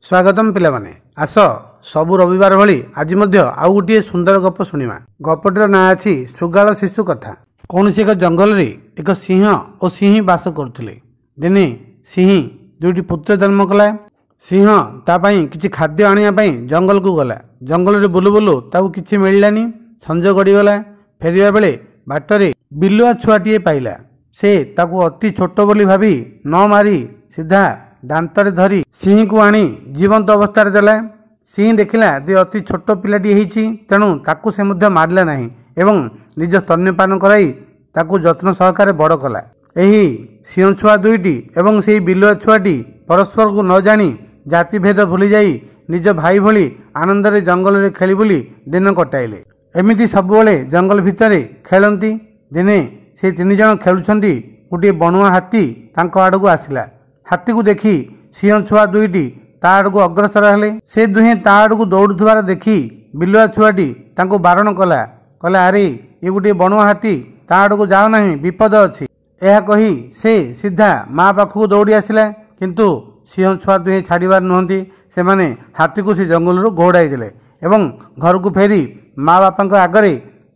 स्वागतम पिला माने आस सबु रविवार भली आज मध्य आउ गोटे सुंदर गप शुणा। गपटर ना अच्छी सुगाल शिशु कथा। कौन एक जंगल रे एक सिंह और सिंह बास करुले। दिने सिंह दुईटी पुत्र जन्म कला। सिंह तापाई किछि खाद्य आनिया जंगल को गला। जंगल रे बुलु बुलु ताकू किछि मिललानी। संज गड़ीगला। फेरिया बेले बाटरे बिलुआ छुआटीए पाइला। से ताकू अति छोट बोली भाभी न मारी सीधा दांतरे धरी सिंह को आनी जीवंत अवस्था देला। सिंह देखिला जे अति छोट पिलाटी होईछि, तेणु ताकू से मध्य मारला नहीं एवं निज स्तन्यपान कराई ताकू जत्न सहकारे बड़ कला। एही सिंह छुआ दुईटी एवं सेही बिलुआ छुआटी परस्पर को न जानी जाति भेद भूली जाई निज भाई भली आनंदरे जंगल रे खेली बुली दिन कटाइले। एमिति सबुबले जंगल भितरे खेलंती। दिने से तीन जन खेलुछंती। गोटे बणुआ हाथी तांको आड़को आसिला। हाथी को देखी सिंह छुआ दुईटी ता आड़को अग्रसर हेले। से दुहे ता आड़को दौड़ुथुवार देखी बिलुआ छुआटी तांको बारण कला। कहला अरे ये गोटे बणुआ हाथी, ता आड़को जाओ नहीं, विपद अछि। यह कही से सीधा माँ पाखक दौड़ी आसिला। किंतु सिंह छुआ दुहे छाड़बार नुहंती। से माने हाथी को से जंगल घोड़ाई देले एवं घर को फेरी माँ बापा आगरे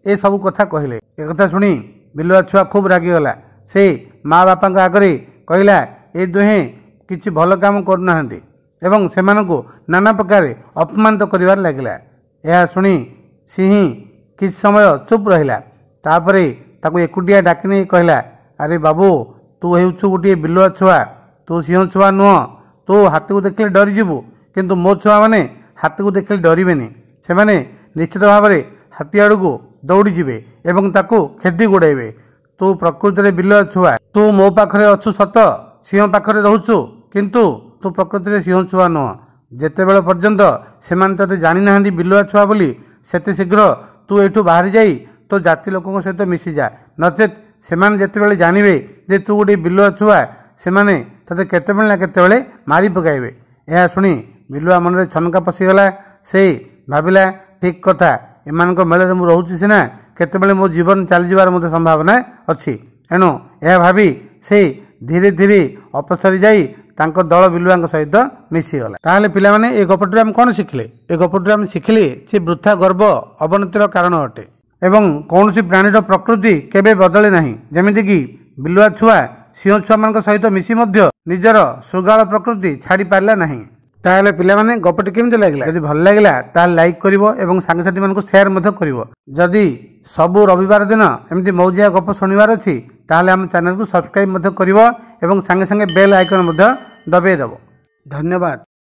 ए सब कथा कहले। एक कथा शुणी बिलुआ छुआ खूब रागिगला। से माँ बापा आगरे कहला ए दुहे किछि भल काम करना एवं सेमानकु नाना प्रकार अपमानित करिवार लागिला। यह शुणी सिंह किछ समय चुप रहिला। तापरे ताकू एकुटिया डाकी नहीं कहला, अरे बाबू तू हेउछु गोटे बिलुआ छुआ, तू सिंह छुआ नुह। तू हाथी को देखले डरी जीवु, किंतु मो छुआ माने हाथी को देखले डरिबेनी। से माने निश्चित भाव में हाथी आड़ू दौड़ी जिवे एवं ताकू खेदी गोड़ाइबे। तू प्रकृति रे बिलुआ छुआ, तू मो पाखरे अछु सत, सिंह पाखरे रहूचु, किंतु तू प्रकृति रे सिंह छुआ नुह। जेतेबेले पर्यंत सेमान तते जानि नाहंदी बिलुआ छुआ बोली, सेते शीघ्र तू एठू बाहरी जाई तो जाति लोकों सहित मिसी जा, नचेत सेमान जेतेबेले जानिबे जे तू गोटे बिलुआ छुआ, सेमाने तते केतेबेले ना केतेबेले मारी पकाइबे। यह शुणी बिलुआ मन रे छनका पशिगला। से भाबिला ठीक कथा, एमानक मेले मु रहूची सिना, केतेबेले मो जीवन चली जिवार मते संभावना अछि। एणु यह भाबी से धीरे धीरे अपसरी जाई तांको दल बिलुआ सहित मिसीगला। ताहले पिला माने ए गपटरे हम कोन शिखले? ए गपटरे हम शिखले जे वृथा गर्व अवनतिर कारण अटे एवं कौनसी प्राणीर प्रकृति केबे बदले नाही। जेमिति कि बिलुआ छुआ सिंह छुआ मान सहित मिसी मध्य निजर सुगाल प्रकृति छाड़ी पारला नाही। ताहले पिला माने गपटी केमिति लागिला? यदि भल लागिला ताहले लाइक करिवो एवं सांग साथी मानको शेयर मध्य करिवो। जदि सबु रविवार दिन एमती मौजिया गप शुणिबार अछि ताहले हम चैनल को सब्सक्राइब मध्य करिवो एवं संगे संगे बेल आइकन मध्य दबाई देबो। धन्यवाद।